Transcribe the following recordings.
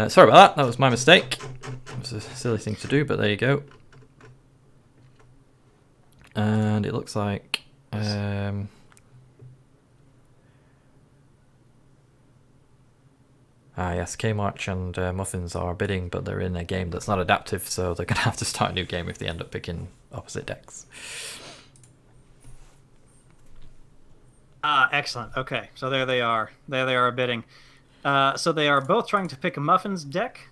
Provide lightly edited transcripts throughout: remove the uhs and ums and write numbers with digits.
Sorry about that. That was my mistake. It was a silly thing to do, but there you go. And it looks like... yes, KMarch and Muffins are bidding, but they're in a game that's not adaptive, so they're going to have to start a new game if they end up picking opposite decks. Excellent. Okay, so there they are. There they are bidding. So they are both trying to pick a Muffins deck.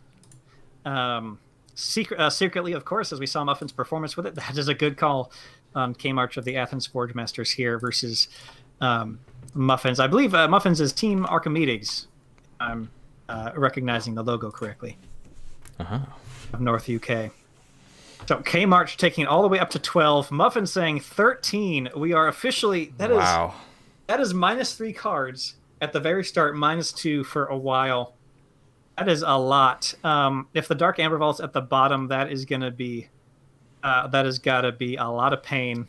Secretly, of course, as we saw Muffins' performance with it. That is a good call on KMarch of the Athens Forge Masters here versus Muffins. I believe Muffins is Team Archimedes. I'm recognizing the logo correctly. Of North UK. So KMarch taking all the way up to 12. Muffins saying 13. We are officially... Wow. That is -3 cards at the very start, -2 for a while. That is a lot. If the Dark Amber Vault's at the bottom, that is going to be... that has got to be a lot of pain.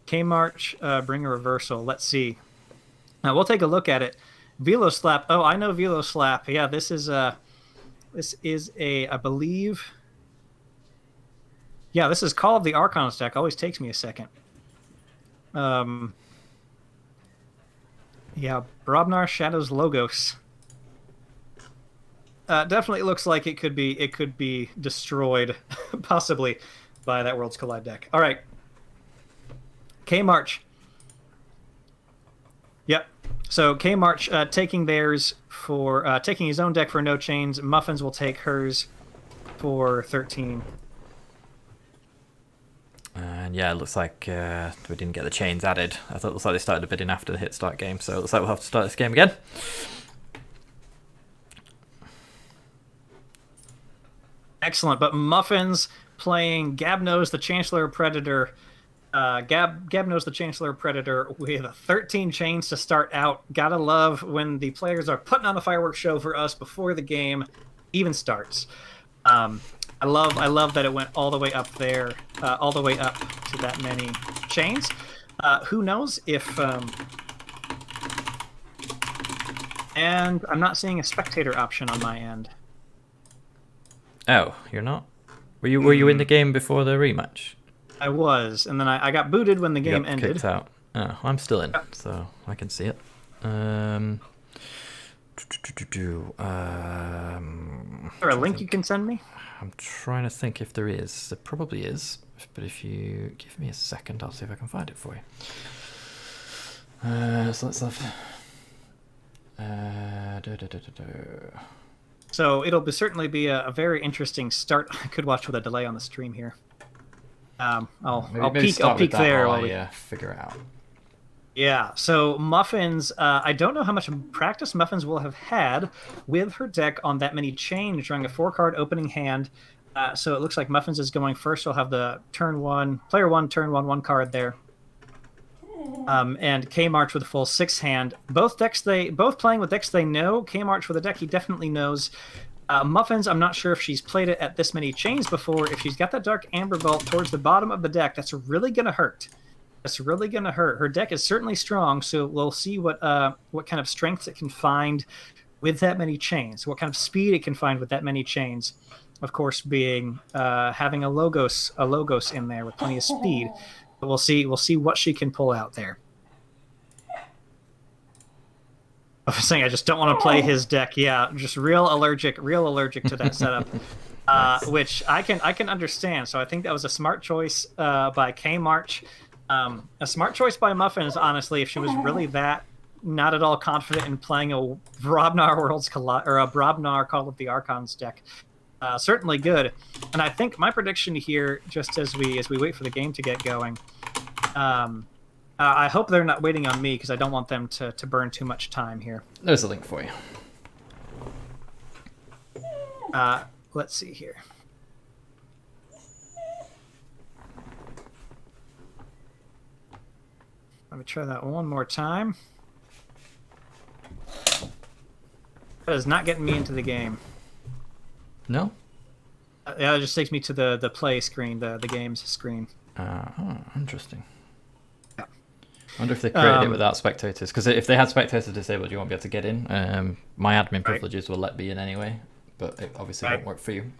KMarch, bring a reversal. Let's see. Now we'll take a look at it. Velo Slap. Oh, I know Velo Slap. Yeah, this is a, I believe. Yeah, this is Call of the Archons deck. Always takes me a second. Yeah, Brobnar Shadows Logos. Definitely looks like it could be destroyed, possibly, by that Worlds Collide deck. All right. KMarch. Yep. So KMarch taking theirs for taking his own deck for no chains. Muffins will take hers for 13. And yeah, it looks like we didn't get the chains added. I thought it looks like they started the bidding after the hit start game, so it looks like we'll have to start this game again. Excellent, but Muffins playing Gabnose the Chancellor Predator. Gabnose the Chancellor Predator with 13 chains to start out. Gotta love when the players are putting on a fireworks show for us before the game even starts. I love that it went all the way up there, all the way up to that many chains. Who knows if... and I'm not seeing a spectator option on my end. Oh, you're not? Were you in the game before the rematch? I was, and then I got booted when the game ended. Kicked out. Oh, I'm still in, so I can see it. Is there a link you can send me? I'm trying to think if there is. There probably is, but if you give me a second, I'll see if I can find it for you. So let's have... So it'll certainly be a very interesting start. I could watch with a delay on the stream here. I'll peek there while we figure it out. Yeah, so Muffins, I don't know how much practice Muffins will have had with her deck on that many chains, drawing a 4-card opening hand. So it looks like Muffins is going first. She'll have the turn 1, player 1, turn 1 card there. And KMarch with a full 6 hand. Both playing with decks they know. KMarch with a deck he definitely knows. Muffins, I'm not sure if she's played it at this many chains before. If she's got that Dark Amber Vault towards the bottom of the deck, that's really going to hurt. That's really going to hurt. Her deck is certainly strong, so we'll see what kind of strengths it can find with that many chains, what kind of speed it can find with that many chains. Of course, being having a logos in there with plenty of speed. But we'll see what she can pull out there. I was saying I just don't want to play his deck. Yeah, just real allergic to that setup. Nice. Which I can understand. So I think that was a smart choice by KMarch. A smart choice by Muffins, honestly, if she was really that not at all confident in playing a Brobnar Worlds Collide or a Brobnar Call of the Archons deck. Certainly good. And I think my prediction here, just as we wait for the game to get going, I hope they're not waiting on me because I don't want them to burn too much time here. There's a link for you. Let's see here. Let me try that one more time. That is not getting me into the game. No? Yeah, it just takes me to the play screen, the games screen. Interesting. Yeah. I wonder if they created it without spectators, because if they had spectators disabled, you won't be able to get in. My admin privileges will let me in anyway, but it obviously won't work for you.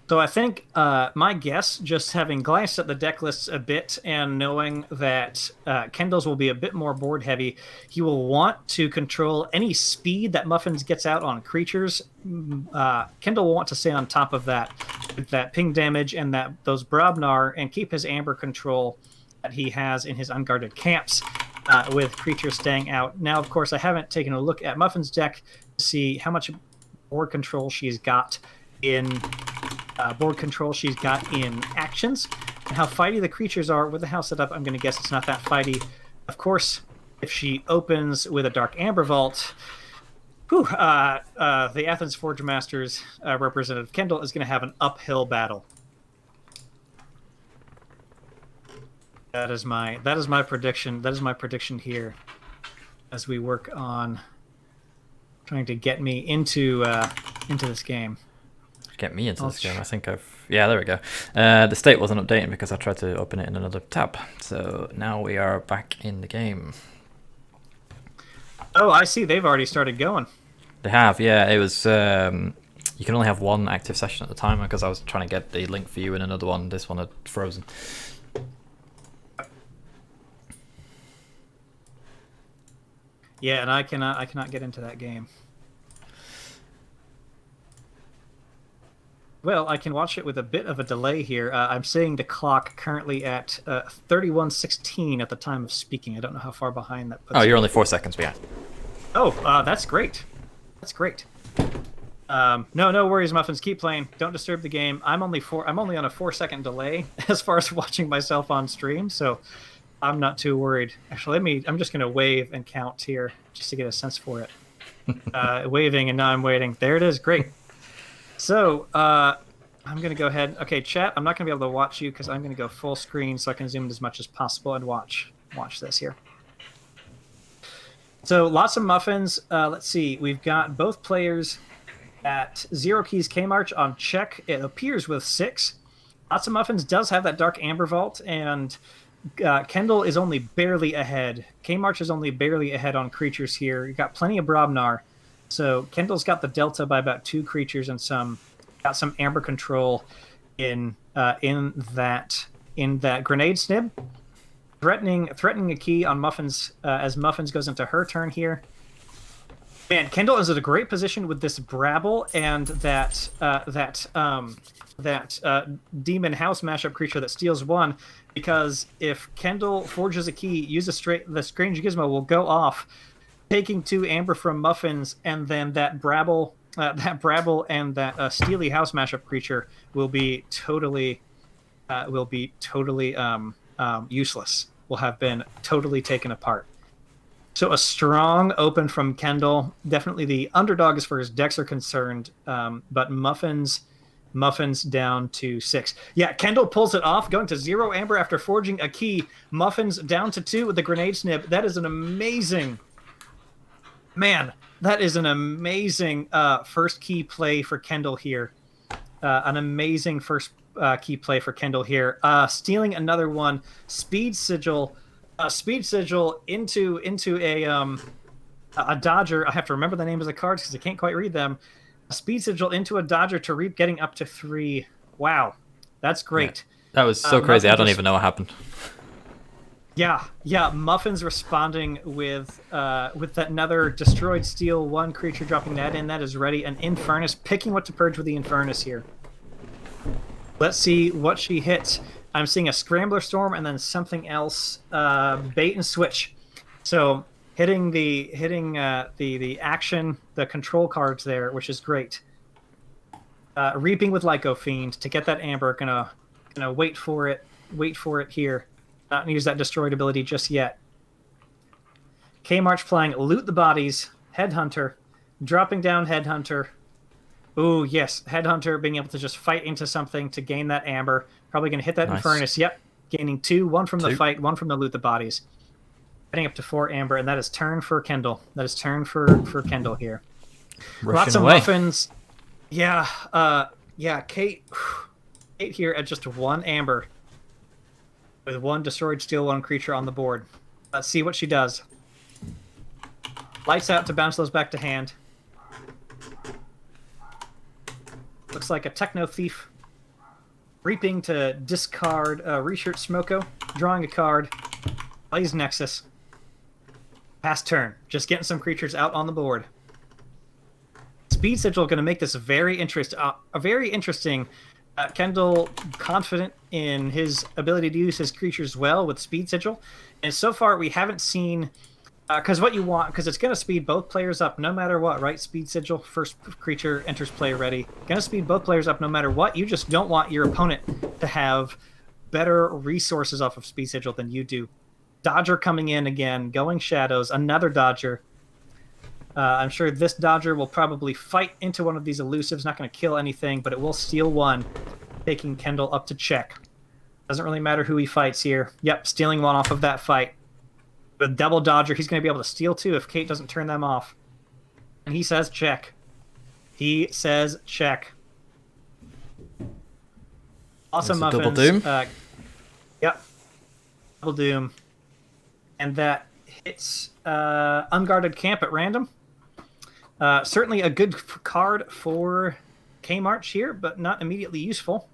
So I think my guess, just having glanced at the deck lists a bit and knowing that Kendall's will be a bit more board heavy, he will want to control any speed that Muffins gets out on creatures. Kendall will want to stay on top of that ping damage and those Brobnar, and keep his Amber control that he has in his unguarded camps with creatures staying out. Now, of course, I haven't taken a look at Muffin's deck to see how much board control she's got in actions, and how fighty the creatures are. With the house set up, I'm going to guess it's not that fighty. Of course, if she opens with a Dark Amber Vault, the Athens Forge Masters representative Kendall is going to have an uphill battle. That is my prediction. That is my prediction here, as we work on trying to get me into this game. Get me into this game. I think yeah, there we go. The state wasn't updating because I tried to open it in another tab. So now we are back in the game. Oh, I see. They've already started going. They have, yeah. It was you can only have one active session at the time, because I was trying to get the link for you in another one. This one had frozen. Yeah, and I cannot get into that game. Well, I can watch it with a bit of a delay here. I'm seeing the clock currently at 31:16 at the time of speaking. I don't know how far behind that puts Oh, you're only 4 seconds behind. Oh, that's great. That's great. No worries, Muffins. Keep playing. Don't disturb the game. I'm only on a 4-second delay as far as watching myself on stream, so I'm not too worried. Actually, I'm just going to wave and count here just to get a sense for it. Waving, and now I'm waiting. There it is. Great. So, I'm going to go ahead. Okay, chat, I'm not going to be able to watch you because I'm going to go full screen so I can zoom in as much as possible and watch this here. So, lots of Muffins. Let's see. We've got both players at 0 keys KMarch on check. It appears with 6. Lots of Muffins does have that Dark Amber Vault, and Kendall is only barely ahead. KMarch is only barely ahead on creatures here. You've got plenty of Brobnar. So Kendall's got the delta by about 2 creatures, and got some Amber control in that grenade snib, threatening a key on Muffins as Muffins goes into her turn here. Man, Kendall is in a great position with this Brabble and that Demon House mashup creature that steals 1, because if Kendall forges a key, the Strange Gizmo will go off, taking 2 Amber from Muffins, and then that Brabble and that Steely House mashup creature will be totally useless. Will have been totally taken apart. So a strong open from Kendall, definitely the underdog as far as decks are concerned. But Muffins down to 6. Yeah, Kendall pulls it off, going to 0 Amber after forging a key. Muffins down to 2 with the grenade snip. That is an amazing. Man, that is an amazing first key play for Kendall here. An amazing first key play for Kendall here. Stealing another one. Speed Sigil into a Dodger. I have to remember the names of the cards because I can't quite read them. A Speed Sigil into a Dodger to reap, getting up to 3. Wow, that's great. Yeah, that was so crazy. I don't even know what happened. Yeah. Muffins responding with that another destroyed steel 1 creature, dropping that in. That is ready. An Infernus, picking what to purge with the Infernus here. Let's see what she hits. I'm seeing a Scrambler Storm and then something else. Bait and switch. So hitting the action, the control cards there, which is great. Reaping with Lyco Fiend to get that Amber. Gonna wait for it here. Not use that destroyed ability just yet. KMarch playing Loot the Bodies, Headhunter, dropping down Headhunter. Ooh, yes, Headhunter being able to just fight into something to gain that Amber. Probably going to hit that Nice. Infernus. Yep, gaining 2, 1 from the 2. fight, 1 from the Loot the Bodies. Getting up to 4 Amber, and that is turn for Kendall. That is turn for Kendall here. Lots of away. Muffins. Yeah, Kate here at just 1 Amber. with 1 destroyed Steel 1 creature on the board. Let's see what she does. Lights out to bounce those back to hand. Looks like a Techno Thief. Reaping to discard Reshirt Smoko. Drawing a card. Plays Nexus. Pass turn. Just getting some creatures out on the board. Speed Sigil going to make this very interesting. Kendall confident in his ability to use his creatures well with Speed Sigil. And so far we haven't seen... Because what you want, because it's going to speed both players up no matter what, right? Speed Sigil, first creature enters play ready. Going to speed both players up no matter what. You just don't want your opponent to have better resources off of Speed Sigil than you do. Dodger coming in again, going Shadows, another Dodger. I'm sure this Dodger will probably fight into one of these elusives, not going to kill anything, but it will steal 1, taking Kendall up to check. Doesn't really matter who he fights here. Yep, stealing 1 off of that fight. With double Dodger, he's going to be able to steal 2 if Kate doesn't turn them off. And he says check. He says check. Awesome Muffins. Double Doom. Yep. Double Doom. And that hits Unguarded Camp at random. Certainly a good card for KMarch here, but not immediately useful.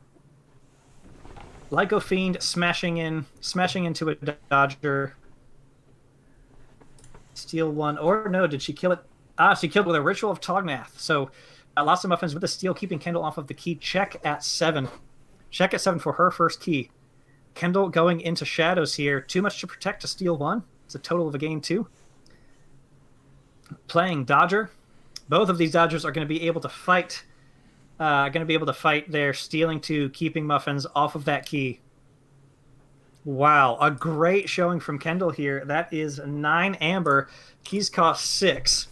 Lyco Fiend smashing into a Dodger. Steal 1, or no, did she kill it? She killed it with a Ritual of Tognath. So lots of Muffins with the steal, keeping Kendall off of the key. Check at 7. Check at 7 for her first key. Kendall going into Shadows here. Too much to protect to steal 1. It's a total of a gain 2. Playing Dodger. Both of these Dodgers are going to be able to fight. Their stealing 2, keeping Muffins off of that key. Wow, a great showing from Kendall here. That is 9 amber. Keys cost 6.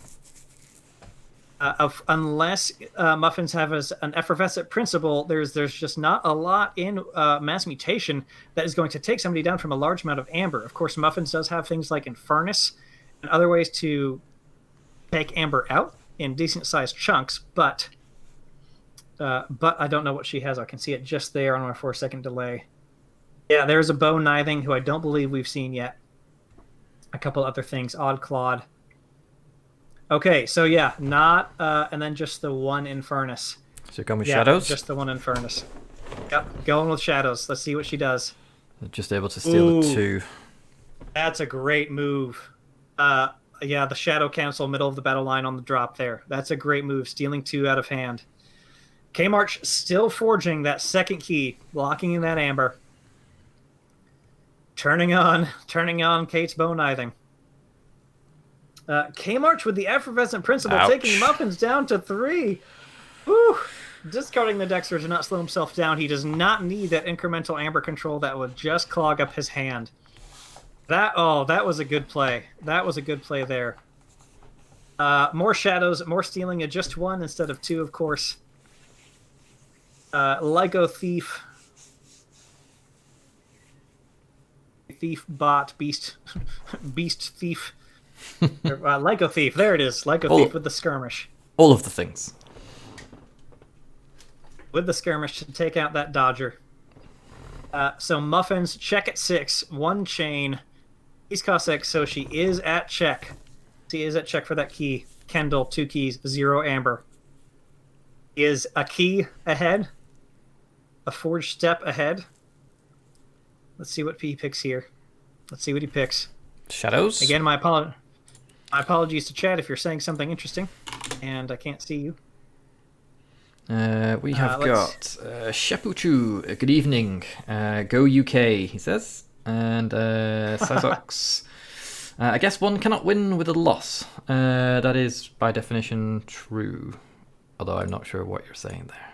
Unless Muffins have an effervescent principle, there's just not a lot in Mass Mutation that is going to take somebody down from a large amount of amber. Of course, Muffins does have things like Infernus and other ways to take amber out in decent-sized chunks, but I don't know what she has. I can see it just there on our 4-second delay. Yeah, there's a Bow Nithing, who I don't believe we've seen yet. A couple other things. Odd Clawed. Okay, so yeah, not... and then just the 1 Infernus. So you're going with Shadows? Just the 1 Infernus. Yep, going with Shadows. Let's see what she does. Just able to steal the 2. That's a great move. Yeah, the Shadow Council, middle of the battle line on the drop there. That's a great move, stealing 2 out of hand. KMarch still forging that second key, locking in that amber. Turning on Kate's Bow Nithing. KMarch with the Effervescent Principle, taking Muffins down to 3. Whew. Discarding the Dexter to not slow himself down. He does not need that incremental amber control that would just clog up his hand. That was a good play. That was a good play there. More Shadows, more stealing at just 1 instead of 2, of course. Lyco Thief. Thief bot beast thief. Lyco Thief, there it is. Lyco Thief with the skirmish. All of the things. With the skirmish to take out that Dodger. So Muffins check at 6, 1 chain. Keys cost 6, so she is at check. She is at check for that key. Kendall 2 keys, 0 amber. Is a key ahead. A forged step ahead. Let's see what he picks here. Let's see what he picks. Shadows? Again, my apologies to chat if you're saying something interesting, and I can't see you. We have got Shepuchu. Good evening. Go UK, he says. And Sizox. I guess one cannot win with a loss. That is, by definition, true. Although I'm not sure what you're saying there.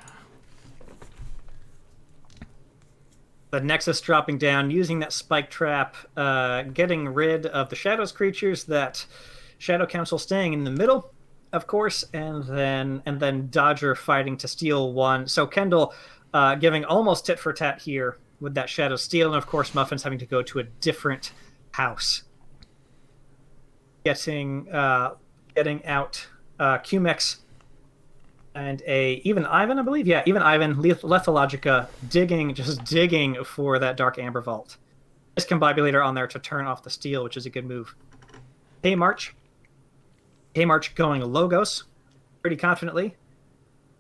The Nexus dropping down, using that Spike Trap, getting rid of the Shadows creatures, that Shadow Council staying in the middle, of course, and then Dodger fighting to steal 1. So Kendall giving almost tit for tat here with that Shadow steal, and of course Muffins having to go to a different house. Getting out Cumex and even Ivan, I believe. Yeah, even Ivan, Lethalogica, digging for that Dark Amber Vault. Discombobulator on there to turn off the steal, which is a good move. KMarch. KMarch going Logos pretty confidently.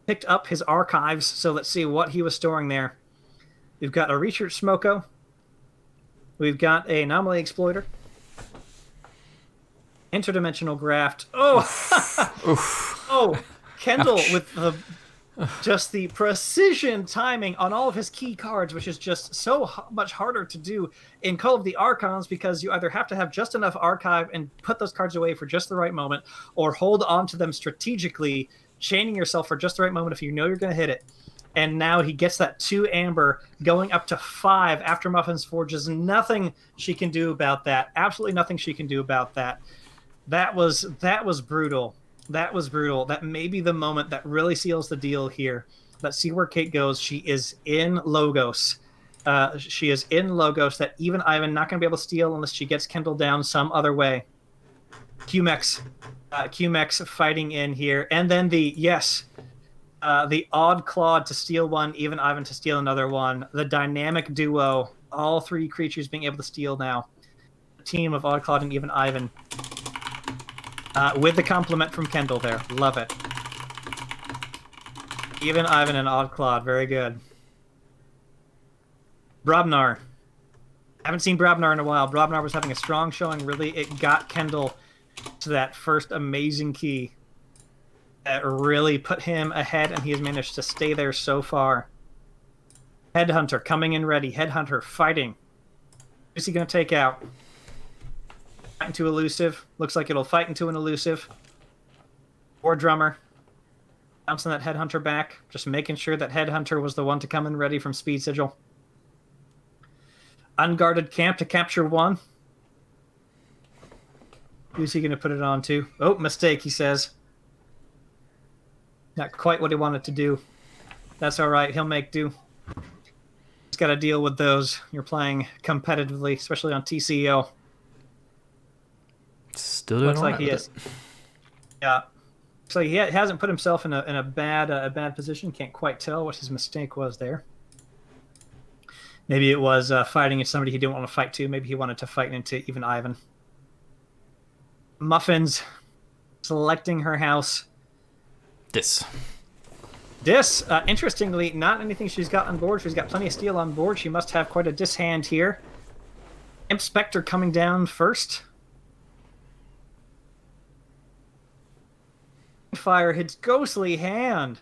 Picked up his archives, so let's see what he was storing there. We've got a Research Smoko. We've got a Anomaly Exploiter. Interdimensional Graft. Oh! Oh! Kendall Ouch. With just the precision timing on all of his key cards, which is just so much harder to do in Call of the Archons, because you either have to have just enough archive and put those cards away for just the right moment, or hold on to them strategically, chaining yourself for just the right moment if you know you're going to hit it. And now he gets that 2 amber, going up to 5 after Muffin's Forges. Nothing she can do about that. Absolutely nothing she can do about that. That was brutal. That was brutal. That may be the moment that really seals the deal here. Let's see where Kate goes. She is in Logos. She is in Logos that even Ivan not going to be able to steal unless she gets Kendall down some other way. QMEX fighting in here. And then the Odd Clawed to steal one, even Ivan to steal another one. The dynamic duo, all 3 creatures being able to steal now. The team of Odd Clawed and even Ivan. With the compliment from Kendall there. Love it. Even Ivan and Odd Clawed. Very good. Brobnar. Haven't seen Brobnar in a while. Brobnar was having a strong showing. Really, it got Kendall to that first amazing key. That really put him ahead, and he has managed to stay there so far. Headhunter coming in ready. Headhunter fighting. Who's he going to take out? Fight into elusive. Looks like it'll fight into an elusive. War Drummer. Bouncing that Headhunter back. Just making sure that Headhunter was the one to come in ready from Speed Sigil. Unguarded Camp to capture 1. Who's he going to put it on to? Oh, mistake, he says. Not quite what he wanted to do. That's all right. He'll make do. He's got to deal with those. You're playing competitively, especially on TCO. Still doing looks like he is. Yeah. So he hasn't put himself in a bad position. Can't quite tell what his mistake was there. Maybe it was fighting into somebody he didn't want to fight to. Maybe he wanted to fight into even Ivan. Muffins selecting her house. Dis. Interestingly, not anything she's got on board. She's got plenty of steel on board. She must have quite a dis hand here. Imp Spectre coming down first. Fire hits Ghostly Hand.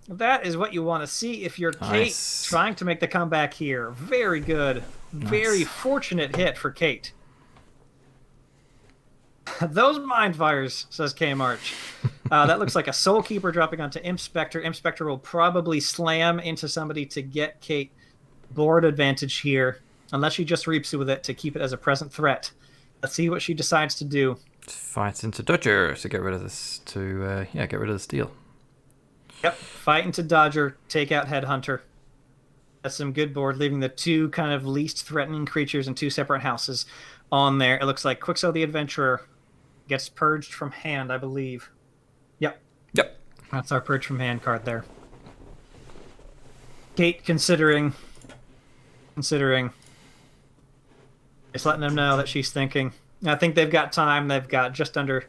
That is what you want to see if you're Kate trying to make the comeback here. Very good. Nice. Very fortunate hit for Kate. Those mind fires, says KMarch. That looks like a Soul Keeper dropping onto Imp Spectre. Imp Spectre will probably slam into somebody to get Kate board advantage here, unless she just reaps with it to keep it as a present threat. Let's see what she decides to do. Fight into Dodger to get rid of this. Get rid of the steal. Yep, fight into Dodger, take out Headhunter. That's some good board, leaving the 2 kind of least threatening creatures in 2 separate houses on there. It looks like Quixo the Adventurer gets purged from hand, I believe. Yep. That's our purge from hand card there. Kate considering. Just letting them know that she's thinking. I think they've got time. They've got just under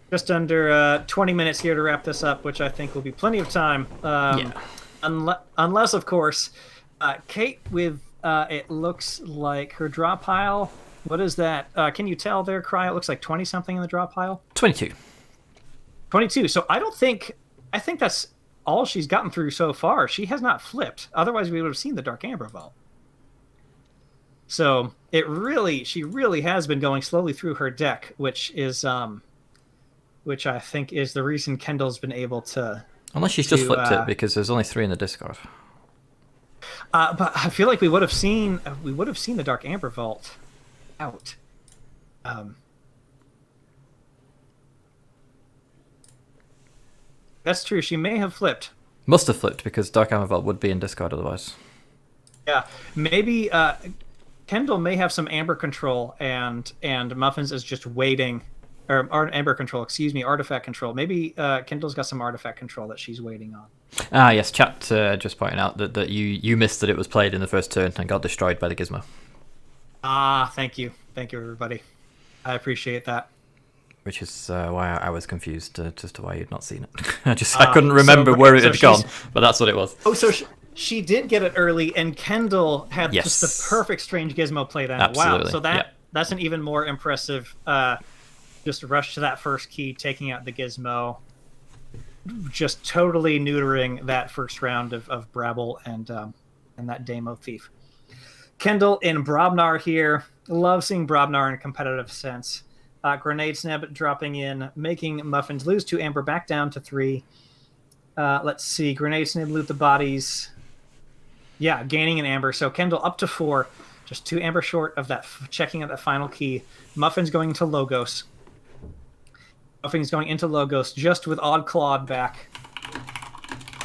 20 minutes here to wrap this up, which I think will be plenty of time. Unless, of course, Kate with it looks like her draw pile. What is that? Can you tell there, Cry? It looks like 20-something in the draw pile. 22. 22. So I think that's all she's gotten through so far. She has not flipped. Otherwise, we would have seen the Dark Amber Vault. So she really has been going slowly through her deck, which I think is the reason Kendall's been able to. Unless she's just flipped it because there's only 3 in the discard. But I feel like we would have seen the Dark Amber Vault out. That's true. She may have flipped. Must have flipped because Dark Amber Vault would be in discard otherwise. Yeah, maybe Kendall may have some Amber control, and Muffins is just waiting. Or Amber control, excuse me, artifact control. Maybe Kendall's got some artifact control that she's waiting on. Yes, chat just pointing out that you missed that it was played in the first turn and got destroyed by the Gizmo. Thank you. Thank you, everybody. I appreciate that. Which is why I was confused as to why you'd not seen it. I couldn't remember where it had gone, but that's what it was. Oh, so she did get it early, and Kendall had just the perfect strange gizmo played on it. Absolutely. Wow, so that's an even more impressive just rush to that first key, taking out the gizmo, just totally neutering that first round of Brabble and that Demo Thief. Kendall in Brobnar here. Love seeing Brobnar in a competitive sense. Grenade Sneb dropping in, making Muffins lose 2 Amber, back down to 3. Let's see. Grenade Sneb loot the bodies. Yeah, gaining an Amber. So Kendall up to 4. Just 2 Amber short of that, checking out that final key. Muffins going into Logos. Muffins going into Logos just with Odd Clawed back.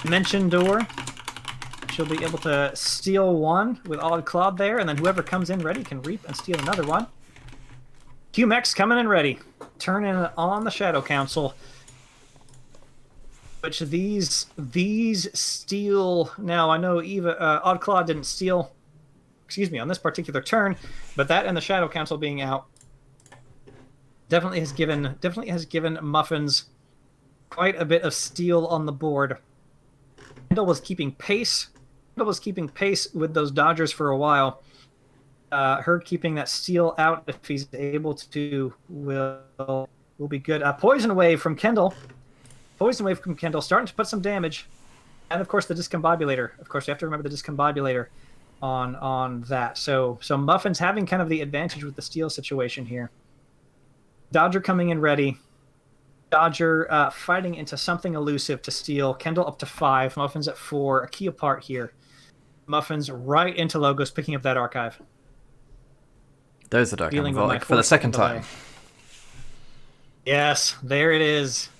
Mention Door. She'll be able to steal 1 with Odd Clawed there, and then whoever comes in ready can reap and steal another one. QMX coming in ready. Turning on the Shadow Council. Which these steal... Now, I know Odd Claw didn't steal, on this particular turn, but that and the Shadow Council being out definitely has given Muffins quite a bit of steal on the board. Kendall was keeping pace. With those Dodgers for a while. Her keeping that steal out, if he's able to, will be good. Poison Wave from Kendall. Starting to put some damage. And, of course, the Discombobulator. Of course, you have to remember the Discombobulator on that. So Muffins having kind of the advantage with the steal situation here. Dodger coming in ready. Dodger fighting into something elusive to steal. Kendall up to 5. Muffins at 4. A key apart here. Muffins right into Logos, picking up that archive. There's the Dark Amber for the second time. Yes, there it is.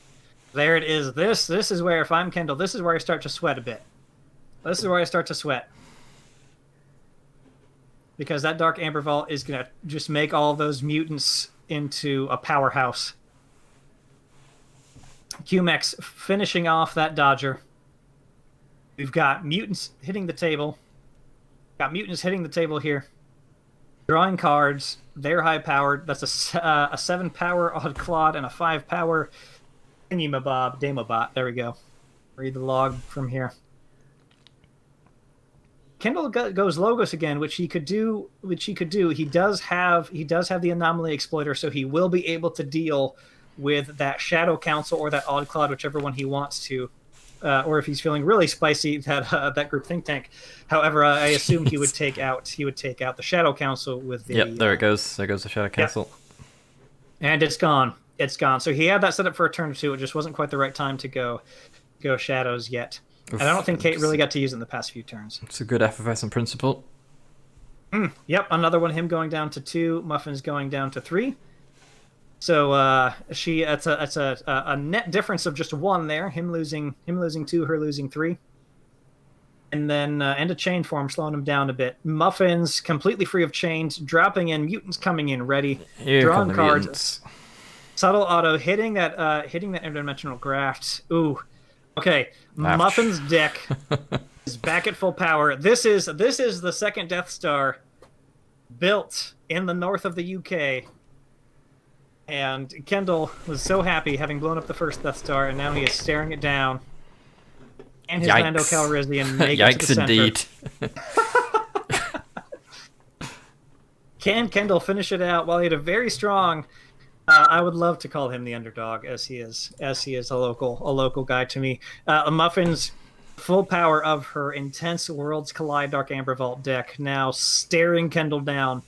This is where, if I'm Kendall, this is where I start to sweat a bit. Because that Dark Amber Vault is going to just make all those mutants into a powerhouse. QMX finishing off that Dodger. We've got mutants hitting the table. Here. Drawing cards. They're high-powered. That's a 7-power Odd Clawed and a 5-power Thingy-mabob, Demobot. There we go. Read the log from here. Kendall goes Logos again, which he could do. He does have the Anomaly Exploiter, so he will be able to deal with that Shadow Council or that Odd Clawed, whichever one he wants to. Or if he's feeling really spicy, that group think tank. However, I assume he would take out the Shadow Council with the. Yep, there it goes. There goes the Shadow Council. Yep. And it's gone. So he had that set up for a turn or 2. It just wasn't quite the right time to go Shadows yet. And I don't think Kate really got to use it in the past few turns. It's a good effervescent principle. Yep, another one. Him going down to 2. Muffins going down to 3. So it's a net difference of just 1 there. Him losing 2, her losing 3. And then end of chain form, slowing him down a bit. Muffins completely free of chains, dropping in, mutants coming in ready, drawing cards. Mutants. Subtle auto hitting that interdimensional graft. Ooh, okay. Ouch. Muffin's deck is back at full power. This is the second Death Star built in the north of the UK. And Kendall was so happy having blown up the first Death Star, and now he is staring it down. And his Lando Calrissian make it to the center. Yikes, indeed. Can Kendall finish it out while he had a very strong... I would love to call him the underdog, as he is a local guy to me. Muffin's full power of her intense Worlds Collide Dark Amber Vault deck, now staring Kendall down.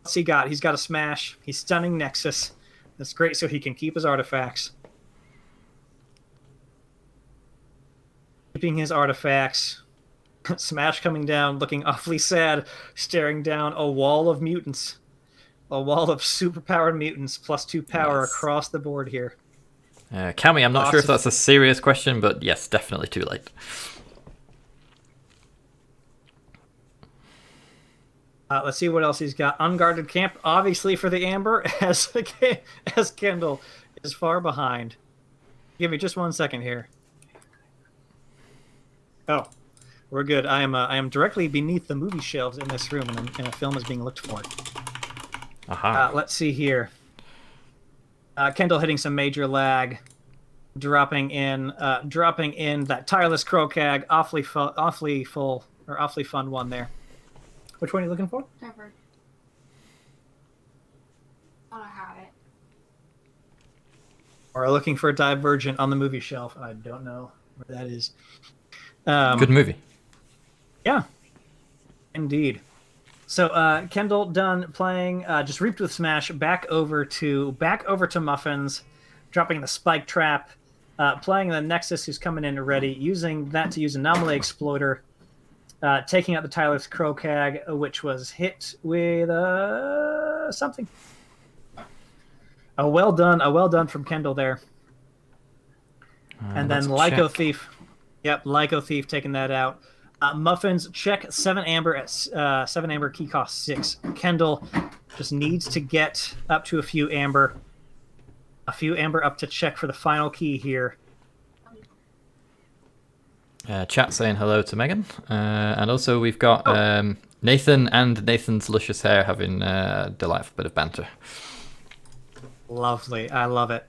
What's he got? He's got a smash. He's stunning Nexus. That's great, so he can keep his artifacts. Keeping his artifacts. Smash coming down, looking awfully sad, staring down a wall of mutants. A wall of superpowered mutants, plus 2 power across the board here. Cami, I'm not sure if that's a serious question, but yes, definitely too late. Let's see what else he's got. Unguarded Camp, obviously for the Amber, as Kendall is far behind. Give me just 1 second here. Oh, We're good. I am directly beneath the movie shelves in this room, and a film is being looked for. Aha. Let's see here. Kendall hitting some major lag, dropping in that tireless Crocag, awfully fun one there. Which one are you looking for? Never. I have it. Or looking for a Divergent on the movie shelf. I don't know where that is. Good movie. Yeah, indeed. So Kendall done playing, just reaped with smash, back over to Muffins, dropping the spike trap, playing the Nexus, who's coming in ready, using that to use Anomaly Exploiter, taking out the Tyler's Crocag, which was hit with something. A well done from Kendall there. And then Lyco Thief. Yep, Lyco Thief taking that out. Muffins check 7 amber at 7 amber, key cost 6. Kendall just needs to get up to a few amber up to check for the final key here. Chat saying hello to Megan, and also we've got Nathan and Nathan's luscious hair having a delightful bit of banter. Lovely, I love it.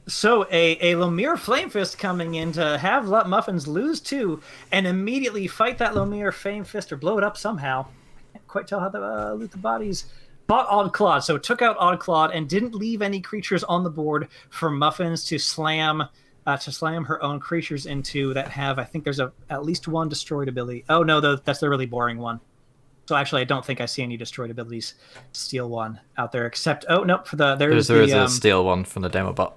So a Lemire Flamefist coming in to have Muffins lose 2 and immediately fight that Lemire Flamefist or blow it up somehow. Can't quite tell how the loot the bodies. Bought Odd Clawed, so took out Odd Clawed and didn't leave any creatures on the board for Muffins to slam her own creatures into that have. I think there's at least one destroyed ability. Oh no, that's the really boring one. So actually, I don't think I see any destroyed abilities. Steal one out there, except nope. There is a steal one from the demo bot.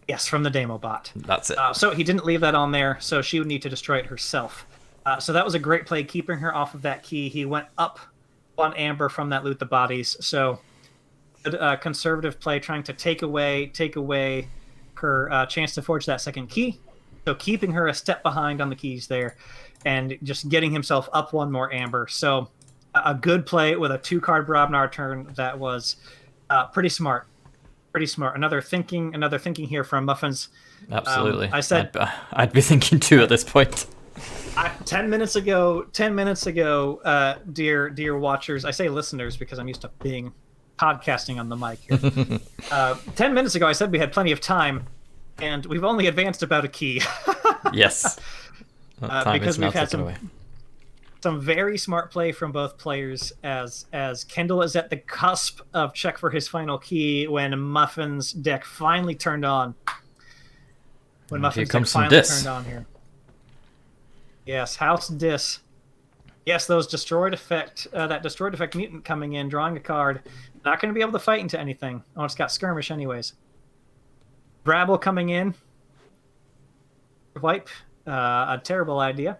Yes, from the demo bot. That's it. So he didn't leave that on there, so she would need to destroy it herself. So that was a great play, keeping her off of that key. He went up on Amber from that loot the bodies. So good conservative play, trying to take away her chance to forge that second key. So keeping her a step behind on the keys there, and just getting himself up one more Amber. So a good play with a 2-card Brobnar turn that was pretty smart. Pretty smart. Another thinking here from Muffins. Absolutely. I said I'd be thinking too at this point. 10 minutes ago, dear watchers, I say listeners because I'm used to being podcasting on the mic here. 10 minutes ago, I said we had plenty of time, and we've only advanced about a key. Yes. Because we've had some very smart play from both players as Kendall is at the cusp of check for his final key when Muffin's deck finally turned on. Turned on here. Yes, House Dis. Yes, those destroyed effect, that destroyed effect mutant coming in, drawing a card. Not going to be able to fight into anything. Oh, it's got skirmish anyways. Brabble coming in. Wipe. A terrible idea.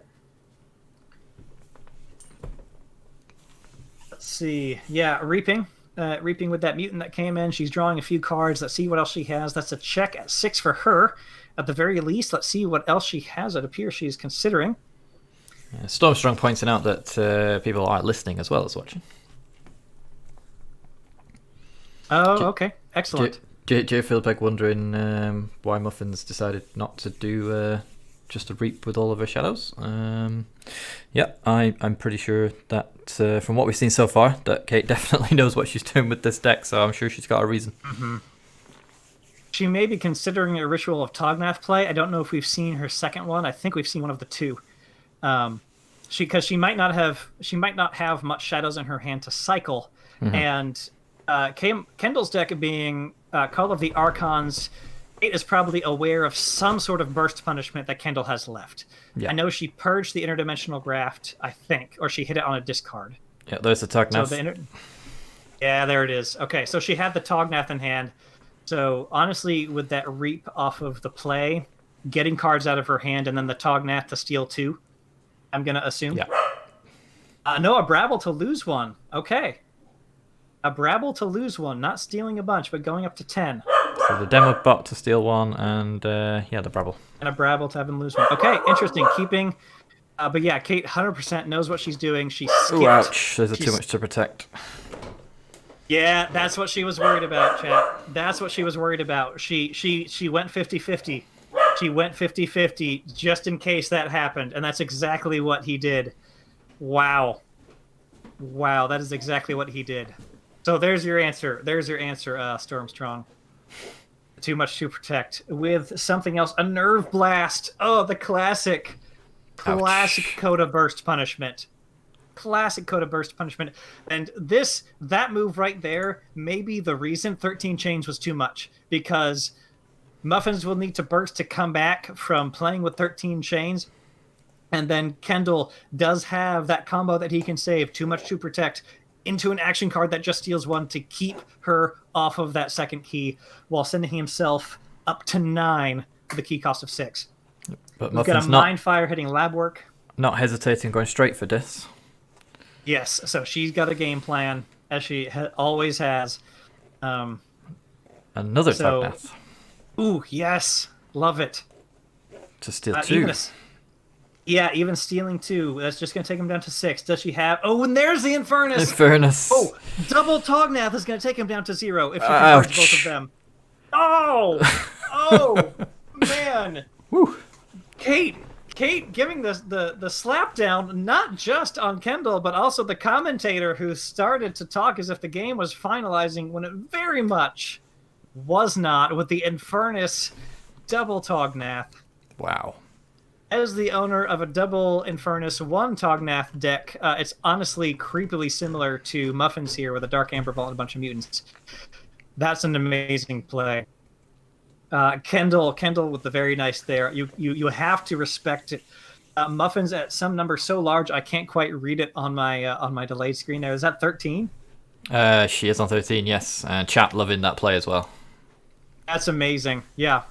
Let's see. Yeah, Reaping. Reaping with that mutant that came in. She's drawing a few cards. Let's see what else she has. That's a check at 6 for her. At the very least, let's see what else she has. It appears she's considering. Stormstrong pointing out that people are listening as well as watching. Oh, okay. Excellent. Joe Philbeck wondering why Muffins decided not to do just a reap with all of her shadows. Yeah, I'm pretty sure that from what we've seen so far, that Kate definitely knows what she's doing with this deck, so I'm sure she's got a reason. Mm-hmm. She may be considering a Ritual of Tognath play. I don't know if we've seen her second one. I think we've seen one of the two. Because she might not have much shadows in her hand to cycle, and Kendall's deck being Call of the Archons, Kate is probably aware of some sort of burst punishment that Kendall has left. Yeah. I know she purged the interdimensional graft, I think, or she hit it on a discard. Yeah, there's the Tognath. Yeah, there it is. Okay, so she had the Tognath in hand. So honestly, with that reap off of the play, getting cards out of her hand, and then the Tognath to steal 2, I'm going to assume. Yeah. No, a Brabble to lose 1. Okay. A Brabble to lose 1, not stealing a bunch, but going up to 10. So the demo bot to steal 1, and the Brabble. And a Brabble to have him lose 1. Okay, interesting. Keeping... but yeah, Kate 100% knows what she's doing. She skipped. Ooh, ouch. There's too much to protect. Yeah, that's what she was worried about, chat. That's what she was worried about. She went 50-50. he went 50-50 just in case that happened, and that's exactly what he did. Wow. Wow, that is exactly what he did. So there's your answer. Stormstrong. Too much to protect. With something else, a Nerve Blast. Oh, the classic Coda Burst punishment. Classic Coda Burst punishment. And that move right there may be the reason 13 Chains was too much, because Muffins will need to burst to come back from playing with 13 Chains. And then Kendall does have that combo that he can save, Too Much to Protect, into an action card that just steals 1 to keep her off of that second key, while sending himself up to 9 with a key cost of 6. But We've got a Mind Fire hitting Lab Work. Not hesitating, going straight for this. Yes, so she's got a game plan, as she always has. Another Tognath. Ooh, yes. Love it. To steal 2. Even stealing 2. That's just going to take him down to 6. Does she have... Oh, and there's the Infernus! Oh, double Tognath is going to take him down to 0 if she converts both of them. Oh! Oh! Man! Woo. Kate giving the slap down, not just on Kendall, but also the commentator, who started to talk as if the game was finalizing when it very much was not, with the Infernus double Tognath. Wow. As the owner of a double Infernus 1 Tognath deck, it's honestly creepily similar to Muffins here with a Dark Amber Vault and a bunch of mutants. That's an amazing play. Kendall with the very nice there. You have to respect it. Muffins at some number so large I can't quite read it on my delayed screen there. Is that 13? She is on 13, yes. Chat loving that play as well. That's amazing. Yeah.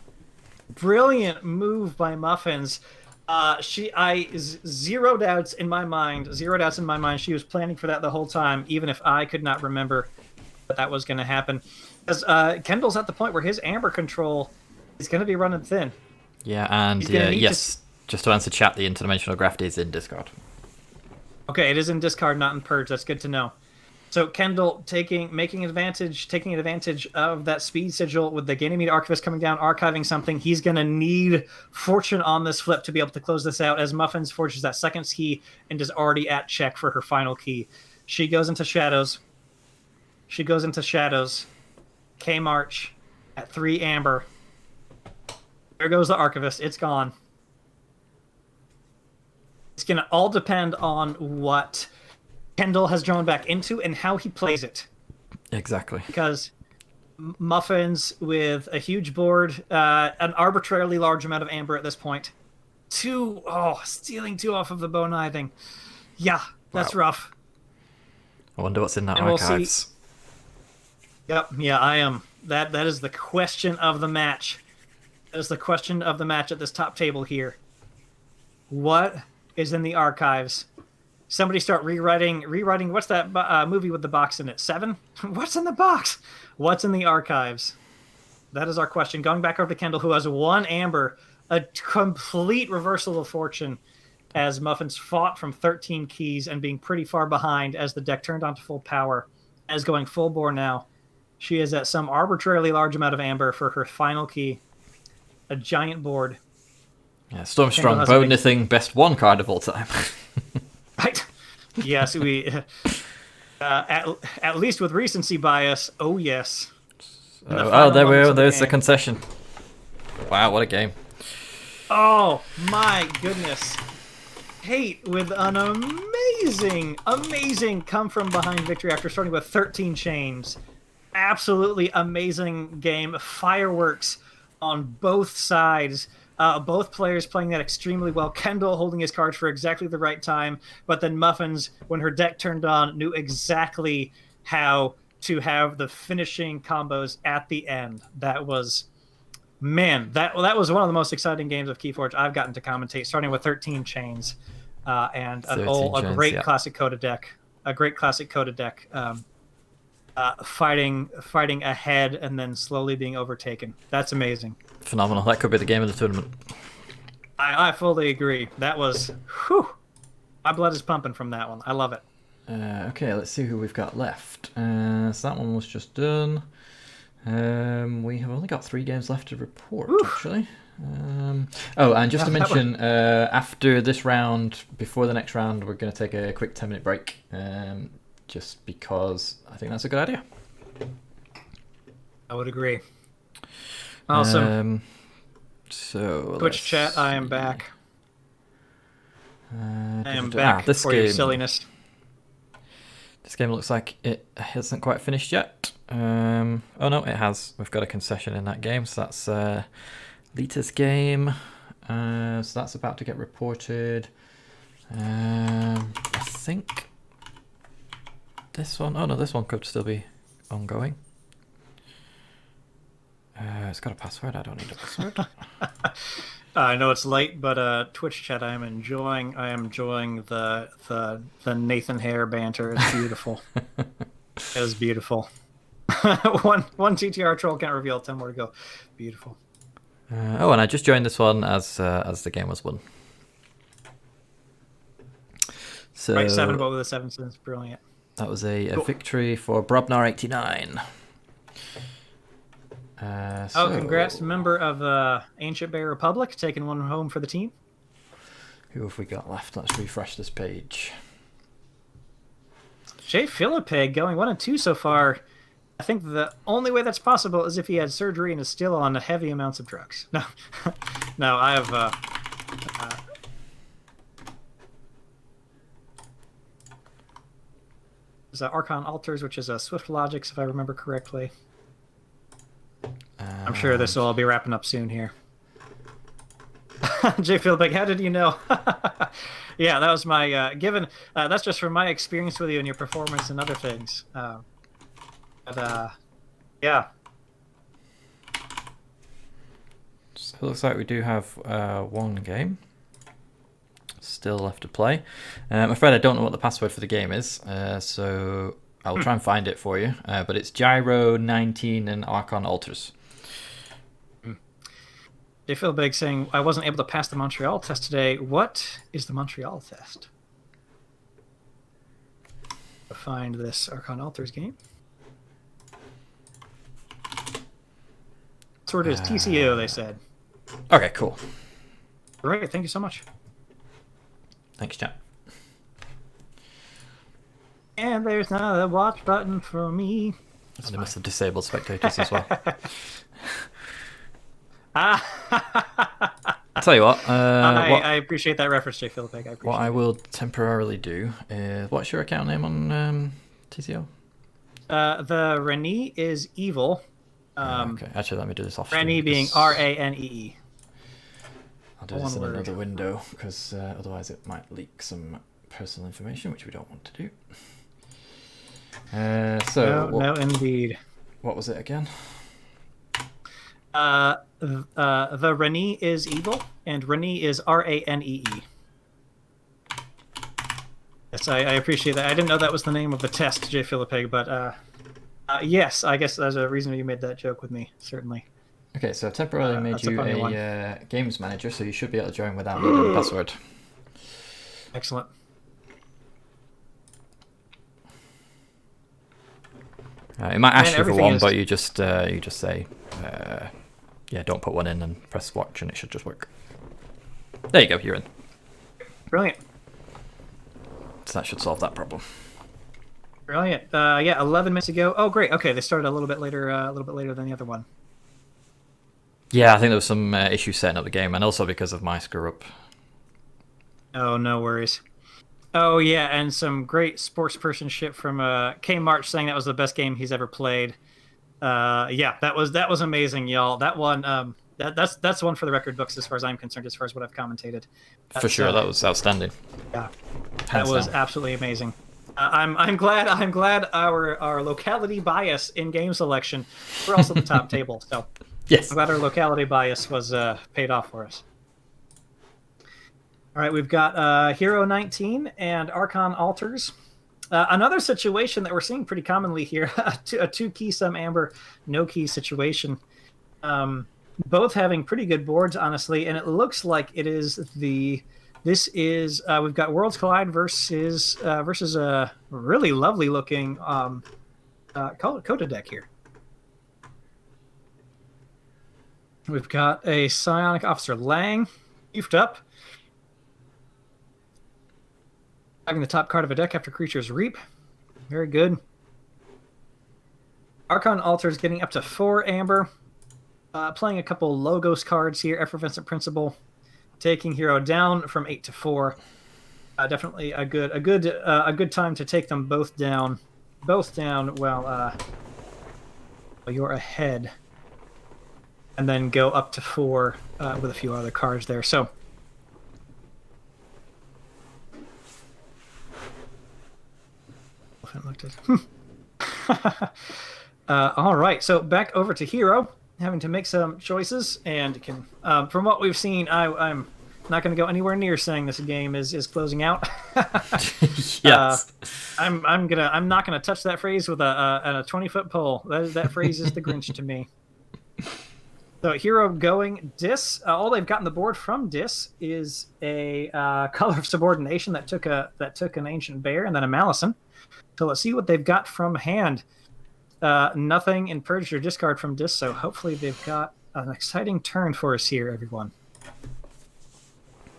Brilliant move by Muffins. Zero doubts in my mind. She was planning for that the whole time, even if I could not remember that was going to happen. Because Kendall's at the point where his Amber control is going to be running thin. Yeah, and yes, just to answer chat, the interdimensional graft is in discard. Okay, it is in discard, not in purge. That's good to know. So Kendall taking advantage of that speed sigil with the Ganymede Archivist coming down, archiving something. He's going to need Fortune on this flip to be able to close this out, as Muffins forges that second key and is already at check for her final key. She goes into Shadows. KMarch at 3 Amber. There goes the Archivist. It's gone. It's going to all depend on what Kendall has drawn back into and how he plays it. Exactly. Because Muffins with a huge board, an arbitrarily large amount of Amber at this point. Stealing 2 off of the Bone Iving. Yeah, that's rough. I wonder what's in that archives. Yep, yeah, I am. That is the question of the match. That is the question of the match at this top table here. What is in the archives? Somebody start rewriting. What's that movie with the box in it? 7? What's in the box? What's in the archives? That is our question. Going back over to Kendall, who has 1 Amber, a complete reversal of fortune, as Muffins fought from 13 keys and being pretty far behind as the deck turned on to full power. As going full bore now, she is at some arbitrarily large amount of Amber for her final key. A giant board. Yeah, Stormstrong bonusing best 1 card of all time. Right. Yes, we at least with recency bias. Oh yes. There we are. There's the concession. Wow, what a game! Oh my goodness. Kate with an amazing come from behind victory after starting with 13 chains. Absolutely amazing game. Fireworks on both sides. Both players playing that extremely well. Kendall holding his cards for exactly the right time, but then Muffins, when her deck turned on, knew exactly how to have the finishing combos at the end. That was, that was one of the most exciting games of Keyforge I've gotten to commentate, starting with 13 chains and a great classic Coda deck. Fighting ahead and then slowly being overtaken. That's amazing. Phenomenal. That could be the game of the tournament. I fully agree. That was... Whew, my blood is pumping from that one. I love it. Okay, let's see who we've got left. So that one was just done. We have only got 3 games left to report, actually. And just to mention, after this round, before the next round, we're going to take a quick 10-minute break, just because I think that's a good idea. I would agree. Awesome. So Twitch chat, I am back. I am back this for game, your silliness. This game looks like it hasn't quite finished yet. Oh no, it has. We've got a concession in that game, so that's Lita's game. So that's about to get reported. I think this one. Oh no, this one could still be ongoing. It's got a password. I don't need a password. I know it's late, but Twitch chat, I am enjoying the Nathan Hare banter. It's beautiful. It is beautiful. one TTR troll can't reveal. 10 more to go. Beautiful. And I just joined this one as the game was won. So right, 7 but with a 7 cents. Brilliant. That was a victory for Brobnar89. Congrats, member of Ancient Bear Republic, taking one home for the team. Who have we got left? Let's refresh this page. Jay Philippig going 1 and 2 so far. I think the only way that's possible is if he had surgery and is still on heavy amounts of drugs. No, no, I have. There's Archon Altars, which is a Swift Logics, if I remember correctly. I'm sure this will all be wrapping up soon here. Jay Philbig, how did you know? Yeah, that was my given. That's just from my experience with you and your performance and other things. Yeah. So it looks like we do have 1 game still left to play. I'm afraid I don't know what the password for the game is, so I'll try and find it for you. But it's Gyro 19 and Archon Altars. They feel big saying, I wasn't able to pass the Montreal test today. What is the Montreal test? To find this Archon Altars game. Sort of is TCO, they said. Okay, cool. Great, thank you so much. Thanks, chat. And there's another watch button for me. They must have disabled spectators as well. I'll tell you what. I appreciate that reference, Jay Philipig. What I will temporarily do is, what's your account name on TCO? The Renee is evil. Okay, actually, let me do this off. Renee being Ranee. I'll do this in another window because otherwise it might leak some personal information, which we don't want to do. No, indeed. What was it again? The Renee is evil, and Renee is Ranee. Yes, I appreciate that. I didn't know that was the name of the test, Jay Philippig, but yes, I guess there's a reason you made that joke with me, certainly. Okay, so I've temporarily made you a games manager, so you should be able to join without needing a password. Excellent. It might ask you for one, but you just say, don't put one in and press watch, and it should just work. There you go, you're in. Brilliant. So that should solve that problem. Brilliant. 11 minutes ago. Oh, great. Okay, they started a little bit later than the other one. Yeah, I think there was some issues setting up the game, and also because of my screw up. Oh, no worries. Oh yeah, and some great sportspersonship from KMarch saying that was the best game he's ever played. Yeah, that was amazing, y'all. That one, that's one for the record books as far as I'm concerned, as far as what I've commentated. For sure, that was outstanding. Yeah, that was absolutely amazing. I'm glad our locality bias in game selection. We're also the top table, so yes, I'm glad our locality bias was paid off for us. All right, we've got Hero 19 and Archon Altars. Another situation that we're seeing pretty commonly here, a 2-key some amber, no-key situation. Both having pretty good boards, honestly, and it looks like it is we've got Worlds Collide versus a really lovely looking Coda deck here. We've got a Psionic Officer Lang, beefed up. Having the top card of a deck after creatures reap. Very good. Archon Altars getting up to 4 amber. Playing a couple Logos cards here. Effervescent Principle. Taking Hero down from 8 to 4. Definitely a good time to take them both down. Both down while you're ahead. And then go up to 4 with a few other cards there. So looked at. All right, so back over to Hero, having to make some choices, and can from what we've seen, I'm not going to go anywhere near saying this game is closing out. Yes. I'm not gonna touch that phrase with a 20-foot pole. That phrase is the Grinch to me. So Hero going Dis. All they've got on the board from Dis is a Color of Subordination that took an Ancient Bear and then a Malison. So let's see what they've got from hand. Nothing in Purge or Discard from Dis, so hopefully they've got an exciting turn for us here, everyone.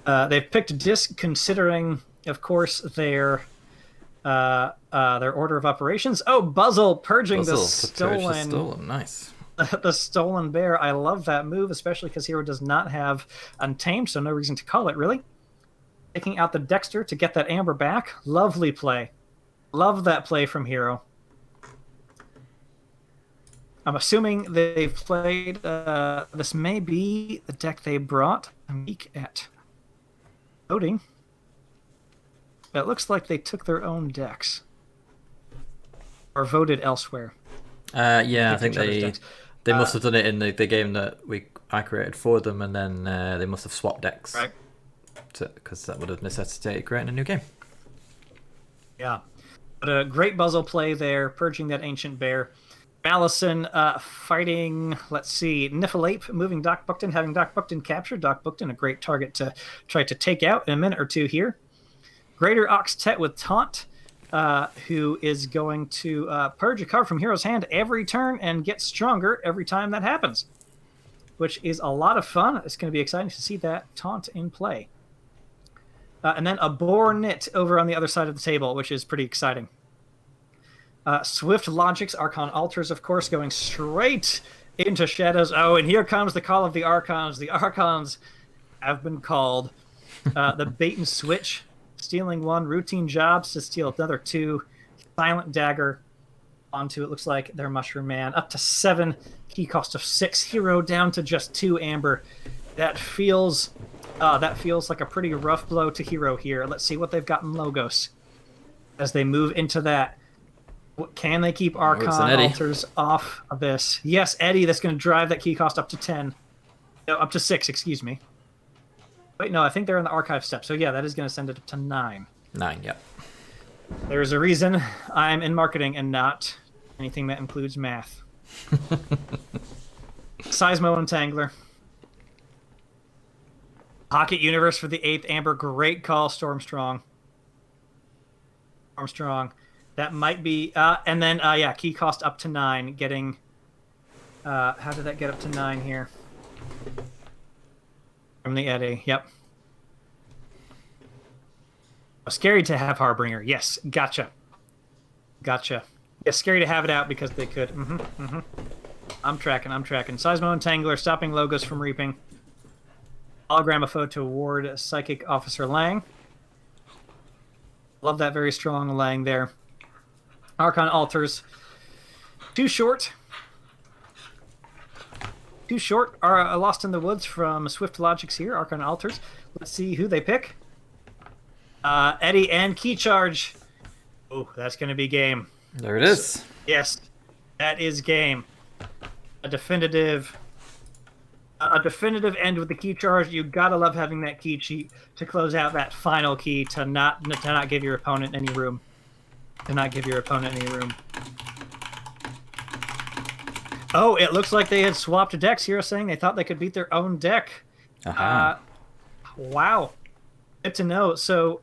They've picked Dis considering, of course, their order of operations. Oh, Buzzle purging the stolen. Nice. The stolen bear. I love that move, especially because Hero does not have Untamed, so no reason to call it, really. Taking out the Dexter to get that Amber back. Lovely play. Love that play from Hero. I'm assuming they've played... this may be the deck they brought a week at voting. It looks like they took their own decks. Or voted elsewhere. I think they must have done it in the game that I created for them, and then they must have swapped decks. Right. Because that would have necessitated creating a new game. Yeah. But a great Buzzle play there, purging that Ancient Bear. Malison fighting, let's see, Niffleape, moving Doc Buckton, having Doc Buckton captured. Doc Buckton, a great target to try to take out in a minute or two here. Greater Oxtet with Taunt, who is going to purge a card from Hero's hand every turn and get stronger every time that happens, which is a lot of fun. It's going to be exciting to see that Taunt in play. And then a Boar Knit over on the other side of the table, which is pretty exciting. Swift Logic's Archon Altars, of course, going straight into Shadows. Oh, and here comes the call of the Archons. The Archons have been called. The Bait and Switch, stealing 1, routine jobs to steal another 2, Silent Dagger onto, it looks like, their Mushroom Man, up to 7, key cost of 6, Hero down to just 2 amber. That feels like a pretty rough blow to Hero here. Let's see what they've got in Logos as they move into that. Can they keep Archon Altars off of this? Yes, Eddie, that's going to drive that key cost up to 10. No, up to 6, excuse me. Wait, no, I think they're in the archive step. So yeah, that is going to send it up to 9. 9, yep. There's a reason I'm in marketing and not anything that includes math. Seismo Entangler. Pocket Universe for the 8th Amber. Great call, Stormstrong. That might be... and then, key cost up to 9. Getting... how did that get up to 9 here? From the Eddie, yep. Oh, scary to have Harbinger. Yes, gotcha. Yeah, scary to have it out because they could. I'm tracking. Seismo Entangler, stopping Logos from reaping. Hologramophobe to ward Psychic Officer Lang. Love that very strong Lang there. Archon Altars. Too short. Are Lost in the Woods from Swift Logics here. Archon Altars. Let's see who they pick. Eddie and Key Charge. Oh, that's going to be game. There it is. Yes, that is game. A definitive end with the Key Charge. You gotta love having that key cheat to close out that final key to not give your opponent any room. Oh, it looks like they had swapped decks here, saying they thought they could beat their own deck. Wow. Good to know. So,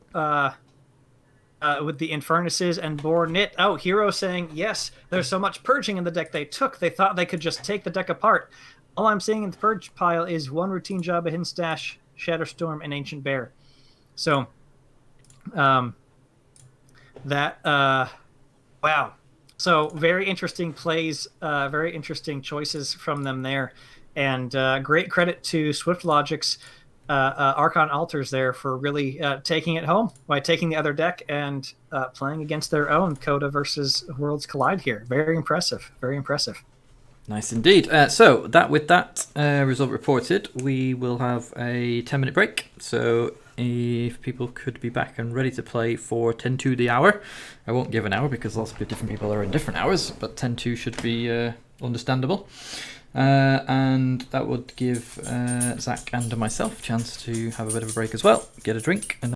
with the Infernuses and Boar Knit. Oh, Hero saying, yes, there's so much purging in the deck they took. They thought they could just take the deck apart. All I'm seeing in the purge pile is one routine job, a hidden stash, Shatterstorm, and Ancient Bear. So, wow. So very interesting plays, very interesting choices from them there, and great credit to Swift Logic's Archon Altars there for really taking it home by taking the other deck and playing against their own Coda versus Worlds Collide here. Very impressive. Very impressive. Nice indeed. So with that result reported, we will have a 10-minute break. So if people could be back and ready to play for 10-2 the hour. I won't give an hour because lots of different people are in different hours, but 10-2 should be understandable. And that would give Zach and myself a chance to have a bit of a break as well, get a drink, and